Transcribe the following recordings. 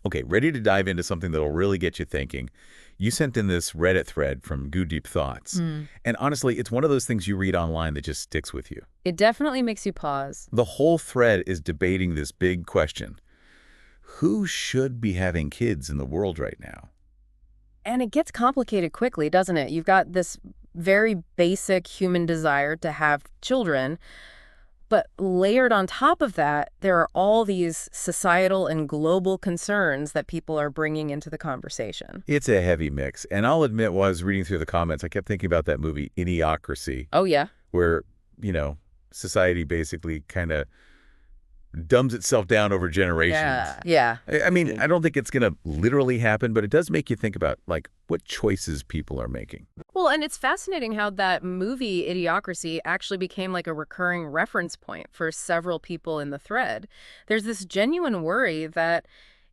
Okay, ready to dive into something that'll really get you thinking. You sent in this Reddit thread from Goo Deep Thoughts. Hmm. And honestly, it's one of those things you read online that just sticks with you. It definitely makes you pause. The whole thread is debating this big question. Who should be having kids in the world right now? And it gets complicated quickly, doesn't it? You've got this very basic human desire to have children, but layered on top of that, there are all these societal and global concerns that people are bringing into the conversation. It's a heavy mix. And I'll admit, while I was reading through the comments, I kept thinking about that movie, Idiocracy, Oh, yeah? where, society basically kind of dumbs itself down over generations. Yeah. I mean, I don't think it's going to literally happen, but it does make you think about, like, what choices people are making. Well, and it's fascinating how that movie, Idiocracy, actually became like a recurring reference point for several people in the thread. There's this genuine worry that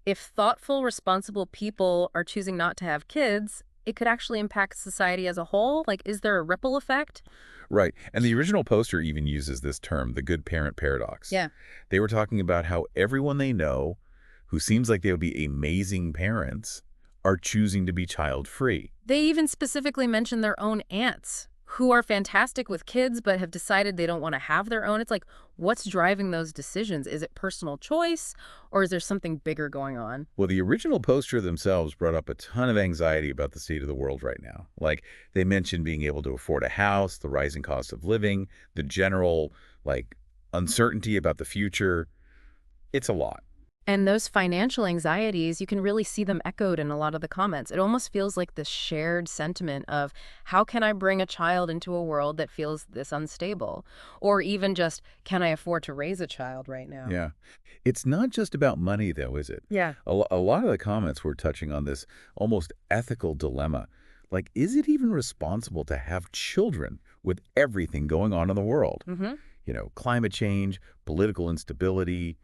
if thoughtful, responsible people are choosing not to have kids, it could actually impact society as a whole. Like, is there a ripple effect? Right. And the original poster even uses this term, the good parent paradox. Yeah. They were talking about how everyone they know who seems like they would be amazing parents are choosing to be child-free. They even specifically mentioned their own aunts who are fantastic with kids but have decided they don't want to have their own. It's like, what's driving those decisions? Is it personal choice or is there something bigger going on? Well, the original poster themselves brought up a ton of anxiety about the state of the world right now. Like, they mentioned being able to afford a house, the rising cost of living, the general, uncertainty about the future. It's a lot. And those financial anxieties, you can really see them echoed in a lot of the comments. It almost feels like this shared sentiment of how can I bring a child into a world that feels this unstable? Or even just, can I afford to raise a child right now? Yeah. It's not just about money, though, is it? Yeah. A lot of the comments were touching on this almost ethical dilemma. Like, is it even responsible to have children with everything going on in the world? Mm-hmm. Climate change, political instability,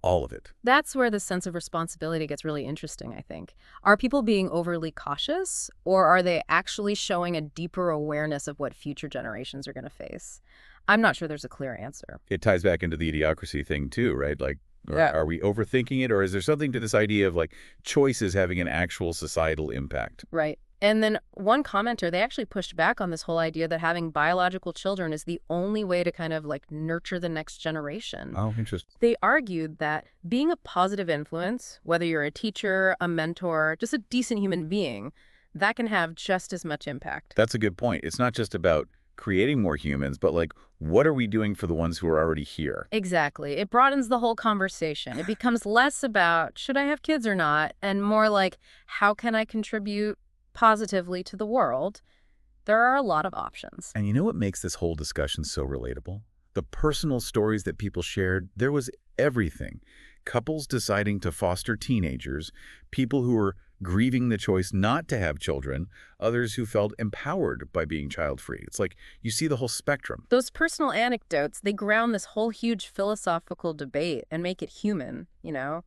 all of it. That's where the sense of responsibility gets really interesting, I think. Are people being overly cautious, or are they actually showing a deeper awareness of what future generations are going to face? I'm not sure there's a clear answer. It ties back into the idiocracy thing, too, right? Like, Yeah. are we overthinking it, or is there something to this idea of, choices having an actual societal impact? Right. And then one commenter, they actually pushed back on this whole idea that having biological children is the only way to kind of nurture the next generation. Oh, interesting. They argued that being a positive influence, whether you're a teacher, a mentor, just a decent human being, that can have just as much impact. That's a good point. It's not just about creating more humans, but what are we doing for the ones who are already here? Exactly. It broadens the whole conversation. It becomes less about should I have kids or not, and more like how can I contribute positively to the world. There are a lot of options. And you know what makes this whole discussion so relatable? The personal stories that people shared, there was everything. Couples deciding to foster teenagers, people who were grieving the choice not to have children, others who felt empowered by being child-free. It's like you see the whole spectrum. Those personal anecdotes, they ground this whole huge philosophical debate and make it human,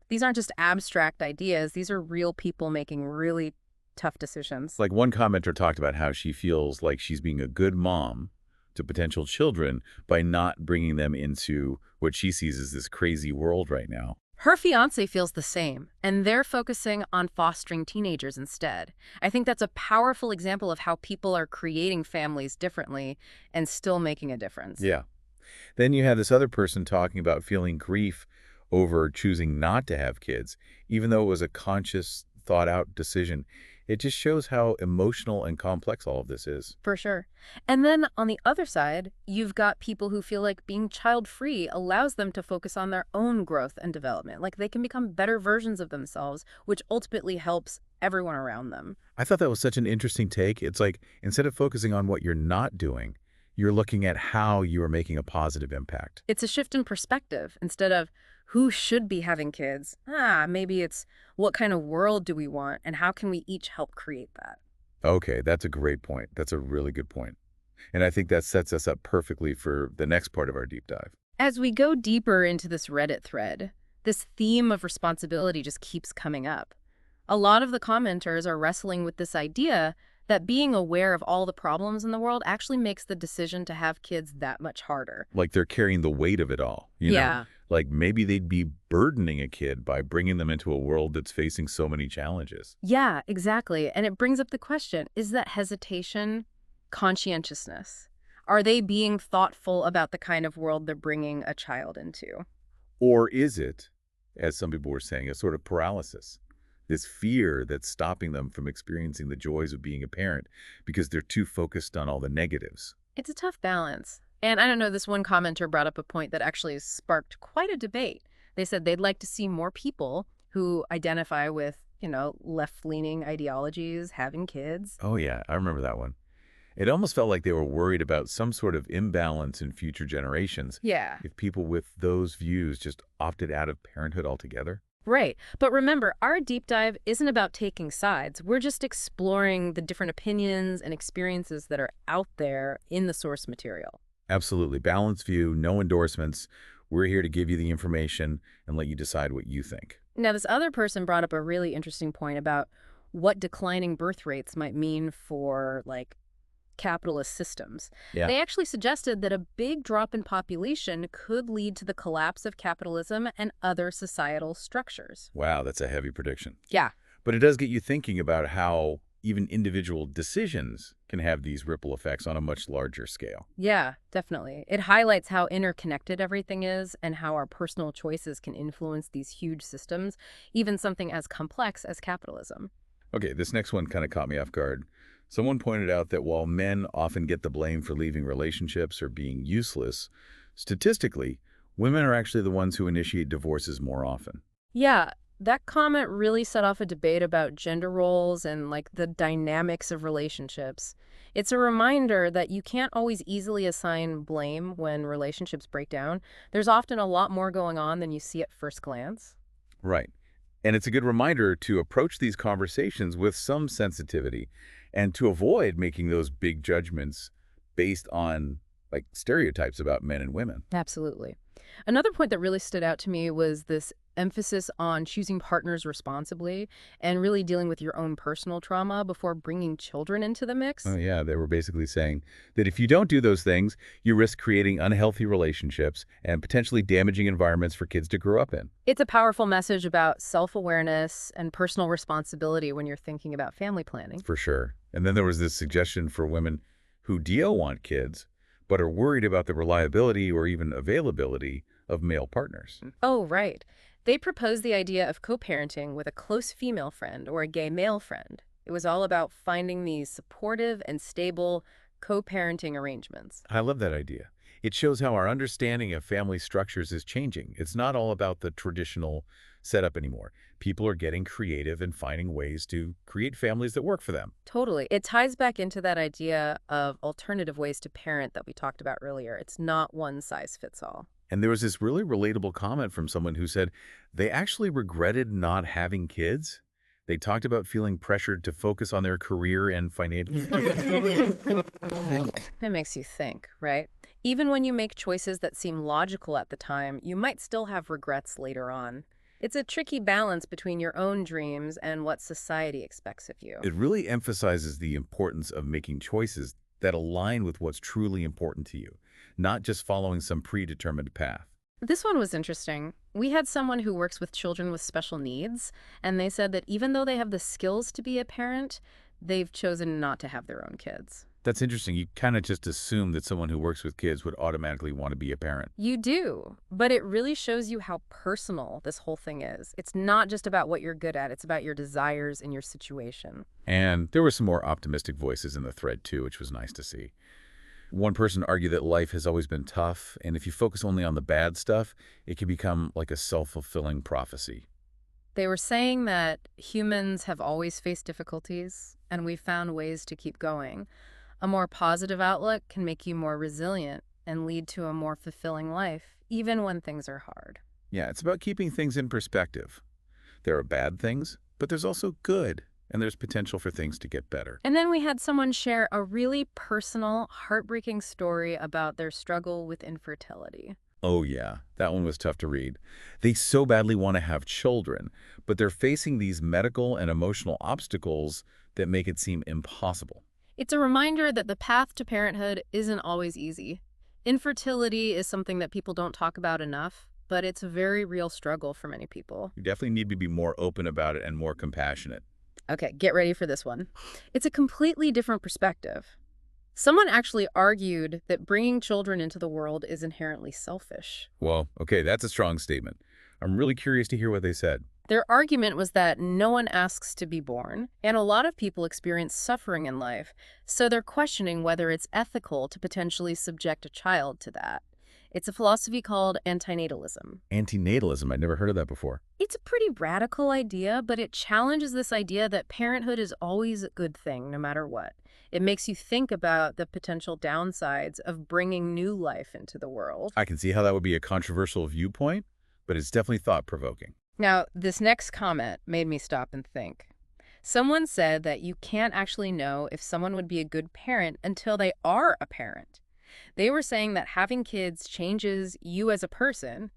These aren't just abstract ideas. These are real people making really tough decisions. Like one commenter talked about how she feels like she's being a good mom to potential children by not bringing them into what she sees as this crazy world right now. Her fiance feels the same, and they're focusing on fostering teenagers instead. I think that's a powerful example of how people are creating families differently and still making a difference. Yeah. Then you have this other person talking about feeling grief over choosing not to have kids, even though it was a conscious, thought-out decision. It just shows how emotional and complex all of this is. For sure. And then on the other side, you've got people who feel like being child-free allows them to focus on their own growth and development. Like they can become better versions of themselves, which ultimately helps everyone around them. I thought that was such an interesting take. It's like instead of focusing on what you're not doing, you're looking at how you are making a positive impact. It's a shift in perspective. Instead of who should be having kids, maybe it's what kind of world do we want and how can we each help create that? Okay, that's a great point. That's a really good point. And I think that sets us up perfectly for the next part of our deep dive. As we go deeper into this Reddit thread, this theme of responsibility just keeps coming up. A lot of the commenters are wrestling with this idea that being aware of all the problems in the world actually makes the decision to have kids that much harder. Like they're carrying the weight of it all. You know? Like maybe they'd be burdening a kid by bringing them into a world that's facing so many challenges. Yeah, exactly. And it brings up the question, is that hesitation conscientiousness? Are they being thoughtful about the kind of world they're bringing a child into? Or is it, as some people were saying, a sort of paralysis? This fear that's stopping them from experiencing the joys of being a parent because they're too focused on all the negatives. It's a tough balance. And I don't know, this one commenter brought up a point that actually sparked quite a debate. They said they'd like to see more people who identify with, left-leaning ideologies having kids. Oh yeah, I remember that one. It almost felt like they were worried about some sort of imbalance in future generations Yeah. if people with those views just opted out of parenthood altogether. Right. But remember, our deep dive isn't about taking sides. We're just exploring the different opinions and experiences that are out there in the source material. Absolutely. Balanced view, no endorsements. We're here to give you the information and let you decide what you think. Now, this other person brought up a really interesting point about what declining birth rates might mean for, like, capitalist systems. Yeah. They actually suggested that a big drop in population could lead to the collapse of capitalism and other societal structures. Wow, that's a heavy prediction. Yeah. But it does get you thinking about how even individual decisions can have these ripple effects on a much larger scale. Yeah, definitely. It highlights how interconnected everything is and how our personal choices can influence these huge systems, even something as complex as capitalism. Okay, this next one kind of caught me off guard. Someone pointed out that while men often get the blame for leaving relationships or being useless, statistically, women are actually the ones who initiate divorces more often. Yeah, that comment really set off a debate about gender roles and like the dynamics of relationships. It's a reminder that you can't always easily assign blame when relationships break down. There's often a lot more going on than you see at first glance. Right. And it's a good reminder to approach these conversations with some sensitivity and to avoid making those big judgments based on like stereotypes about men and women. Absolutely. Another point that really stood out to me was this emphasis on choosing partners responsibly and really dealing with your own personal trauma before bringing children into the Oh mix. yeah, they were basically saying that if you don't do those things, you risk creating unhealthy relationships and potentially damaging environments for kids to grow up in. It's a powerful message about self-awareness and personal responsibility when you're thinking about family planning. For sure. And then there was this suggestion for women who do want kids, but are worried about the reliability or even availability of male partners. Oh, right. They proposed the idea of co-parenting with a close female friend or a gay male friend. It was all about finding these supportive and stable co-parenting arrangements. I love that idea. It shows how our understanding of family structures is changing. It's not all about the traditional setup anymore. People are getting creative and finding ways to create families that work for them. Totally. It ties back into that idea of alternative ways to parent that we talked about earlier. It's not one size fits all. And there was this really relatable comment from someone who said they actually regretted not having kids. They talked about feeling pressured to focus on their career and financial. It makes you think, right? Even when you make choices that seem logical at the time, you might still have regrets later on. It's a tricky balance between your own dreams and what society expects of you. It really emphasizes the importance of making choices that align with what's truly important to you, not just following some predetermined path. This one was interesting. We had someone who works with children with special needs, and they said that even though they have the skills to be a parent, they've chosen not to have their own kids. That's interesting. You kind of just assume that someone who works with kids would automatically want to be a parent. You do, but it really shows you how personal this whole thing is. It's not just about what you're good at, it's about your desires and your situation. And there were some more optimistic voices in the thread too, which was nice to see. One person argued that life has always been tough, and if you focus only on the bad stuff, it can become like a self-fulfilling prophecy. They were saying that humans have always faced difficulties, and we've found ways to keep going. A more positive outlook can make you more resilient and lead to a more fulfilling life, even when things are hard. Yeah, it's about keeping things in perspective. There are bad things, but there's also good, and there's potential for things to get better. And then we had someone share a really personal, heartbreaking story about their struggle with infertility. Oh yeah, that one was tough to read. They so badly want to have children, but they're facing these medical and emotional obstacles that make it seem impossible. It's a reminder that the path to parenthood isn't always easy. Infertility is something that people don't talk about enough, but it's a very real struggle for many people. You definitely need to be more open about it and more compassionate. Okay, get ready for this one. It's a completely different perspective. Someone actually argued that bringing children into the world is inherently selfish. Well, okay, that's a strong statement. I'm really curious to hear what they said. Their argument was that no one asks to be born, and a lot of people experience suffering in life, so they're questioning whether it's ethical to potentially subject a child to that. It's a philosophy called antinatalism. Antinatalism, I'd never heard of that before. It's a pretty radical idea, but it challenges this idea that parenthood is always a good thing, no matter what. It makes you think about the potential downsides of bringing new life into the world. I can see how that would be a controversial viewpoint, but it's definitely thought-provoking. Now, this next comment made me stop and think. Someone said that you can't actually know if someone would be a good parent until they are a parent. They were saying that having kids changes you as a person,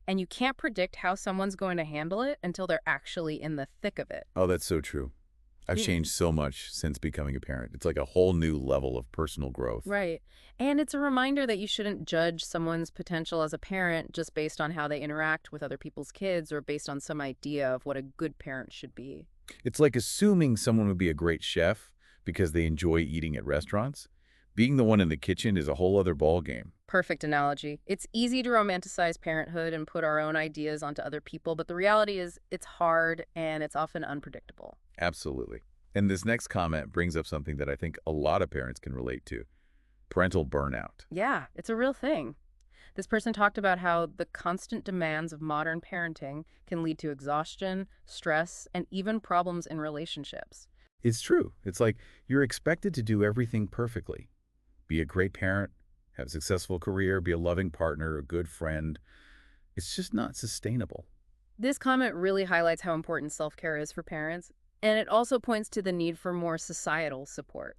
and you can't predict how someone's going to handle it until they're actually in the thick of it. Oh, that's so true. I've Yeah. changed so much since becoming a parent. It's like a whole new level of personal growth. Right. And it's a reminder that you shouldn't judge someone's potential as a parent just based on how they interact with other people's kids or based on some idea of what a good parent should be. It's like assuming someone would be a great chef because they enjoy eating at restaurants. Being the one in the kitchen is a whole other ballgame. Perfect analogy. It's easy to romanticize parenthood and put our own ideas onto other people, but the reality is it's hard and it's often unpredictable. Absolutely. And this next comment brings up something that I think a lot of parents can relate to: parental burnout. Yeah, it's a real thing. This person talked about how the constant demands of modern parenting can lead to exhaustion, stress, and even problems in relationships. It's true. It's like you're expected to do everything perfectly. Be a great parent, have a successful career, be a loving partner, a good friend. It's just not sustainable. This comment really highlights how important self-care is for parents, and it also points to the need for more societal support.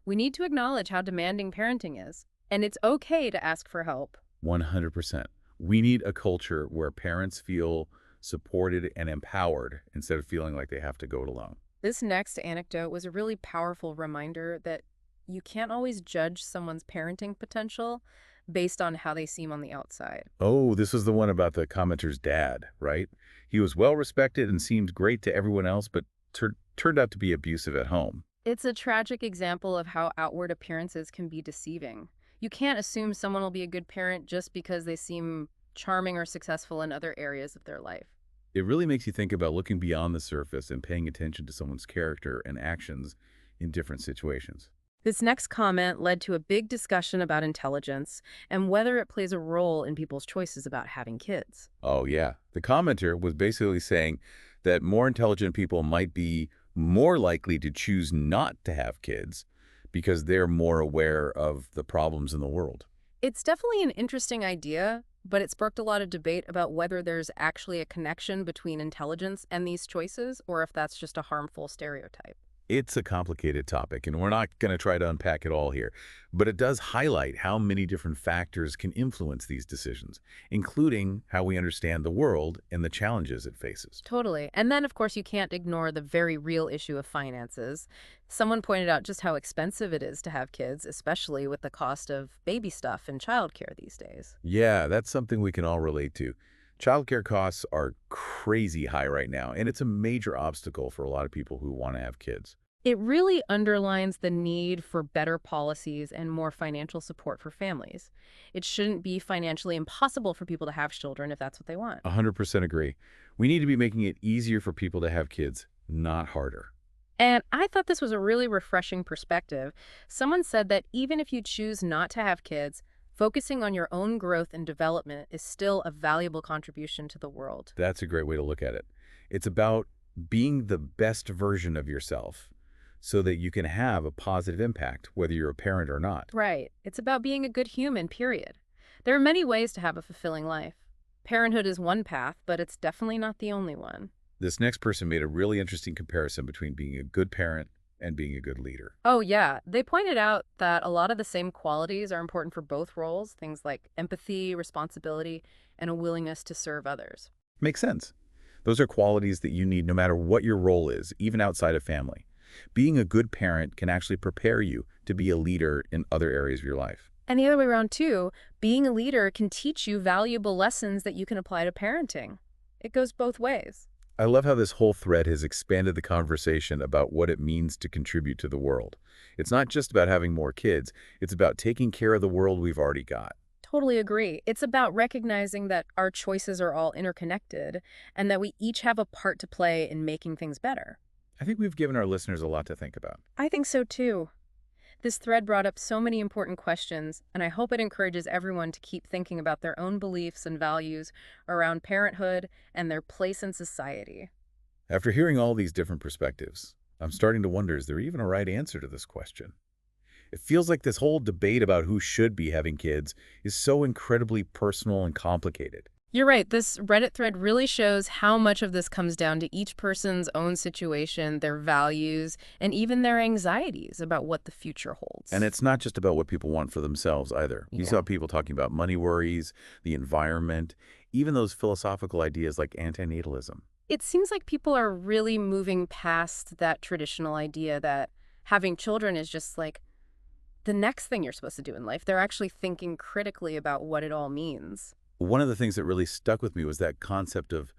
We need to acknowledge how demanding parenting is, and it's okay to ask for help. 100%. We need a culture where parents feel supported and empowered instead of feeling like they have to go it alone. This next anecdote was a really powerful reminder that you can't always judge someone's parenting potential based on how they seem on the outside. Oh, this was the one about the commenter's dad, right? He was well respected and seemed great to everyone else, but turned out to be abusive at home. It's a tragic example of how outward appearances can be deceiving. You can't assume someone will be a good parent just because they seem charming or successful in other areas of their life. It really makes you think about looking beyond the surface and paying attention to someone's character and actions in different situations. This next comment led to a big discussion about intelligence and whether it plays a role in people's choices about having kids. Oh, yeah. The commenter was basically saying that more intelligent people might be more likely to choose not to have kids because they're more aware of the problems in the world. It's definitely an interesting idea, but it sparked a lot of debate about whether there's actually a connection between intelligence and these choices, or if that's just a harmful stereotype. It's a complicated topic, and we're not going to try to unpack it all here, but it does highlight how many different factors can influence these decisions, including how we understand the world and the challenges it faces. Totally. And then, of course, you can't ignore the very real issue of finances. Someone pointed out just how expensive it is to have kids, especially with the cost of baby stuff and childcare these days. Yeah, that's something we can all relate to. Childcare costs are crazy high right now, and it's a major obstacle for a lot of people who want to have kids. It really underlines the need for better policies and more financial support for families. It shouldn't be financially impossible for people to have children if that's what they want. 100% agree. We need to be making it easier for people to have kids, not harder. And I thought this was a really refreshing perspective. Someone said that even if you choose not to have kids, focusing on your own growth and development is still a valuable contribution to the world. That's a great way to look at it. It's about being the best version of yourself so that you can have a positive impact, whether you're a parent or not. Right. It's about being a good human, period. There are many ways to have a fulfilling life. Parenthood is one path, but it's definitely not the only one. This next person made a really interesting comparison between being a good parent and being a good leader. Oh, yeah. They pointed out that a lot of the same qualities are important for both roles, things like empathy, responsibility, and a willingness to serve others. Makes sense. Those are qualities that you need no matter what your role is, even outside of family. Being a good parent can actually prepare you to be a leader in other areas of your life. And the other way around, too, being a leader can teach you valuable lessons that you can apply to parenting. It goes both ways. I love how this whole thread has expanded the conversation about what it means to contribute to the world. It's not just about having more kids, it's about taking care of the world we've already got. Totally agree. It's about recognizing that our choices are all interconnected and that we each have a part to play in making things better. I think we've given our listeners a lot to think about. I think so too. This thread brought up so many important questions, and I hope it encourages everyone to keep thinking about their own beliefs and values around parenthood and their place in society. After hearing all these different perspectives, I'm starting to wonder, is there even a right answer to this question? It feels like this whole debate about who should be having kids is so incredibly personal and complicated. You're right. This Reddit thread really shows how much of this comes down to each person's own situation, their values, and even their anxieties about what the future holds. And it's not just about what people want for themselves either. You Yeah. saw people talking about money worries, the environment, even those philosophical ideas like antinatalism. It seems like people are really moving past that traditional idea that having children is just like the next thing you're supposed to do in life. They're actually thinking critically about what it all means. One of the things that really stuck with me was that concept of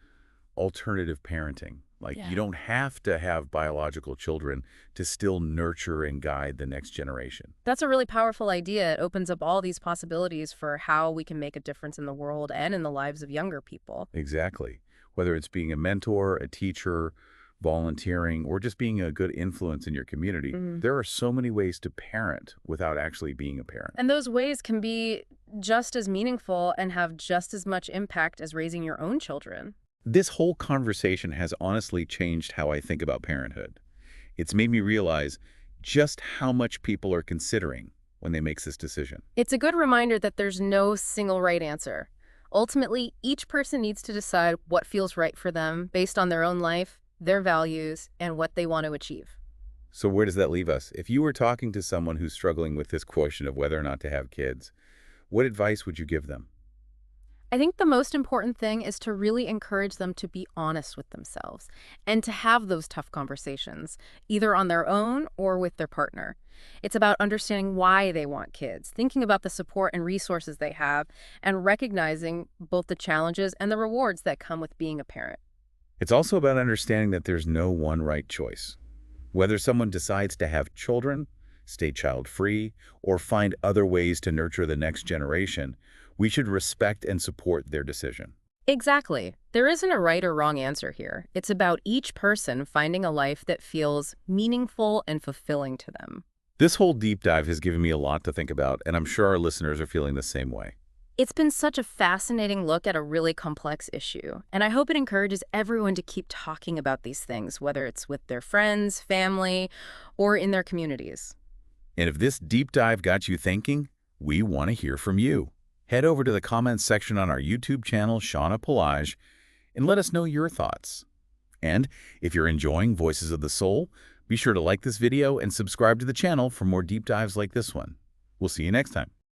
alternative parenting. Like, Yeah. you don't have to have biological children to still nurture and guide the next generation. That's a really powerful idea. It opens up all these possibilities for how we can make a difference in the world and in the lives of younger people. Exactly. Whether it's being a mentor, a teacher, volunteering, or just being a good influence in your community, Mhm. there are so many ways to parent without actually being a parent. And those ways can be just as meaningful and have just as much impact as raising your own children. This whole conversation has honestly changed how I think about parenthood. It's made me realize just how much people are considering when they make this decision. It's a good reminder that there's no single right answer. Ultimately, each person needs to decide what feels right for them based on their own life, their values, and what they want to achieve. So where does that leave us? If you were talking to someone who's struggling with this question of whether or not to have kids, what advice would you give them? I think the most important thing is to really encourage them to be honest with themselves and to have those tough conversations, either on their own or with their partner. It's about understanding why they want kids, thinking about the support and resources they have, and recognizing both the challenges and the rewards that come with being a parent. It's also about understanding that there's no one right choice. Whether someone decides to have children, stay child-free, or find other ways to nurture the next generation, we should respect and support their decision. Exactly. There isn't a right or wrong answer here. It's about each person finding a life that feels meaningful and fulfilling to them. This whole deep dive has given me a lot to think about, and I'm sure our listeners are feeling the same way. It's been such a fascinating look at a really complex issue, and I hope it encourages everyone to keep talking about these things, whether it's with their friends, family, or in their communities. And if this deep dive got you thinking, we want to hear from you. Head over to the comments section on our YouTube channel, Shauna Pelage, and let us know your thoughts. And if you're enjoying Voices of the Soul, be sure to like this video and subscribe to the channel for more deep dives like this one. We'll see you next time.